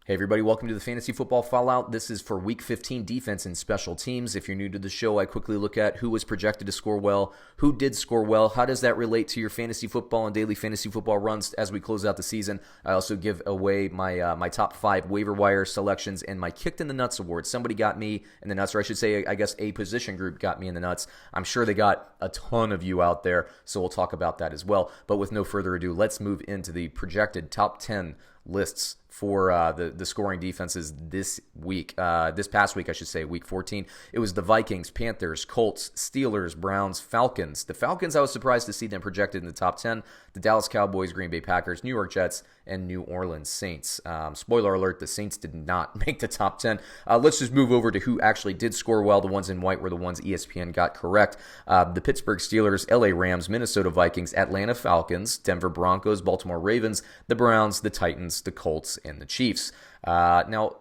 Hey everybody, welcome to the Fantasy Football Fallout. This is for Week 15 defense and special teams. If you're new to the show, I quickly look at who was projected to score well, who did score well, how does that relate to your fantasy football and daily fantasy football runs as we close out the season. I also give away my top 5 waiver wire selections and my Kicked in the Nuts award. Somebody got me in the nuts, or I should say, I guess a position group got me in the nuts. I'm sure they got a ton of you out there, so we'll talk about that as well. But with no further ado, let's move into the projected top 10 lists for the scoring defenses this week. This past week, I should say, week 14. It was the Vikings, Panthers, Colts, Steelers, Browns, Falcons. The Falcons, I was surprised to see them projected in the top 10. The Dallas Cowboys, Green Bay Packers, New York Jets, and New Orleans Saints. Spoiler alert, the Saints did not make the top 10. Let's just move over to who actually did score well. The ones in white were the ones ESPN got correct. The Pittsburgh Steelers, LA Rams, Minnesota Vikings, Atlanta Falcons, Denver Broncos, Baltimore Ravens, the Browns, the Titans, the Colts, and the Chiefs. Now,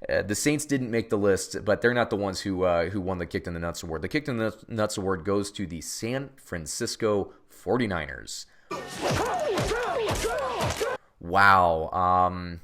the Saints didn't make the list, but they're not the ones who won the Kicked in the Nuts award. The Kicked in the Nuts award goes to the San Francisco 49ers. Wow.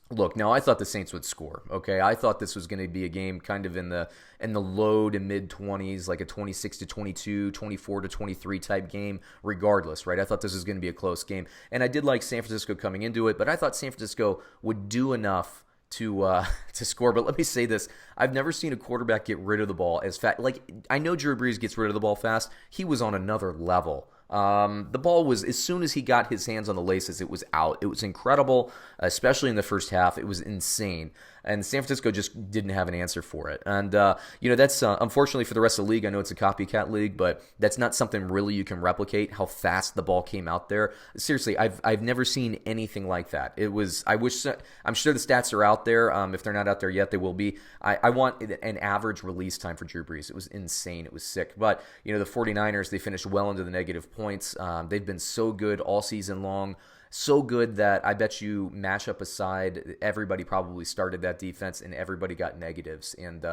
Look, now I thought the Saints would score. Okay, I thought this was going to be a game kind of in the low to mid 20s, like a 26-22, 24-23 type game. Regardless, right? I thought this was going to be a close game, and I did like San Francisco coming into it, but I thought San Francisco would do enough to score. But let me say this: I've never seen a quarterback get rid of the ball as fast. Like, I know Drew Brees gets rid of the ball fast. He was on another level. The ball was, as soon as he got his hands on the laces, it was out. It was incredible, especially in the first half. It was insane. And San Francisco just didn't have an answer for it. And, that's unfortunately for the rest of the league. I know it's a copycat league, but that's not something really you can replicate, how fast the ball came out there. Seriously, I've never seen anything like that. It was, I'm sure the stats are out there. If they're not out there yet, they will be. I want an average release time for Drew Brees. It was insane. It was sick. But, the 49ers, they finished well into the negative points. They've been so good all season long. So good that I bet you, matchup aside, everybody probably started that defense and everybody got negatives. And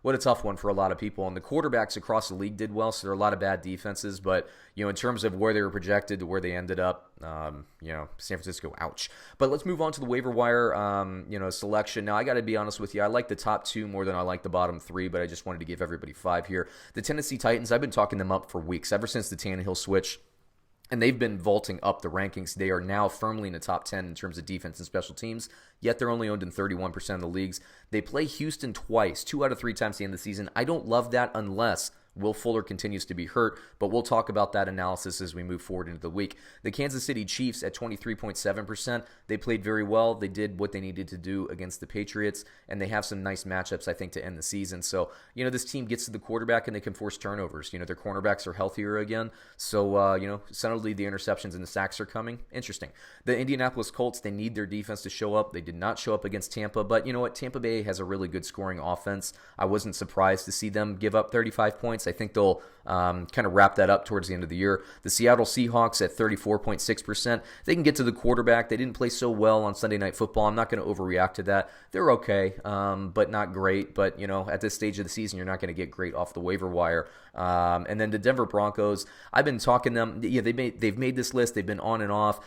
what a tough one for a lot of people. And the quarterbacks across the league did well, so there are a lot of bad defenses. But, in terms of where they were projected to where they ended up, San Francisco, ouch. But let's move on to the waiver wire, selection. Now, I got to be honest with you. I like the top 2 more than I like the bottom 3, but I just wanted to give everybody 5 here. The Tennessee Titans, I've been talking them up for weeks, ever since the Tannehill switch. And they've been vaulting up the rankings. They are now firmly in the top 10 in terms of defense and special teams, yet they're only owned in 31% of the leagues. They play Houston twice, 2 out of 3 times at the end of the season. I don't love that unless Will Fuller continues to be hurt, but we'll talk about that analysis as we move forward into the week. The Kansas City Chiefs at 23.7%, they played very well. They did what they needed to do against the Patriots, and they have some nice matchups, I think, to end the season. So, this team gets to the quarterback and they can force turnovers. Their cornerbacks are healthier again. So, suddenly the interceptions and the sacks are coming. Interesting. The Indianapolis Colts, they need their defense to show up. They did not show up against Tampa, but you know what? Tampa Bay has a really good scoring offense. I wasn't surprised to see them give up 35 points. I think they'll kind of wrap that up towards the end of the year. The Seattle Seahawks at 34.6%. They can get to the quarterback. They didn't play so well on Sunday Night Football. I'm not going to overreact to that. They're okay, but not great. But, at this stage of the season, you're not going to get great off the waiver wire. And then the Denver Broncos, I've been talking them. Yeah, they've made this list. They've been on and off.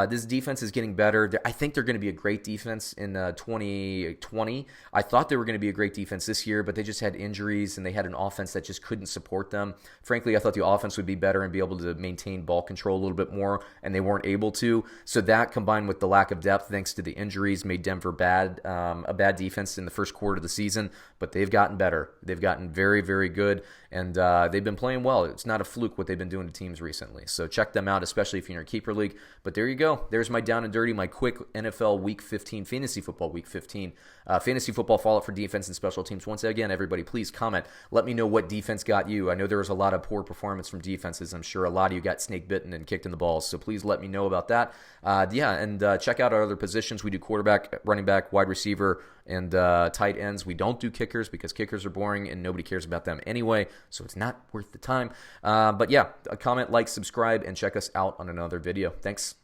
This defense is getting better. I think they're going to be a great defense in 2020. I thought they were going to be a great defense this year, but they just had injuries and they had an offense that just couldn't support them. Frankly, I thought the offense would be better and be able to maintain ball control a little bit more, and they weren't able to. So that, combined with the lack of depth thanks to the injuries, made Denver a bad defense in the first quarter of the season. But they've gotten better. They've gotten very, very good, and they've been playing well. It's not a fluke what they've been doing to teams recently. So check them out, especially if you're in a keeper league. But there you go. There's my down and dirty, my quick NFL Week 15, Fantasy Football Week 15. Fantasy Football Fallout for defense and special teams. Once again, everybody, please comment. Let me know what defense got you. I know there was a lot of poor performance from defenses. I'm sure a lot of you got snake bitten and kicked in the balls. So please let me know about that. Check out our other positions. We do quarterback, running back, wide receiver, and tight ends. We don't do kickers because kickers are boring and nobody cares about them anyway, so it's not worth the time. A comment, like, subscribe, and check us out on another video. Thanks.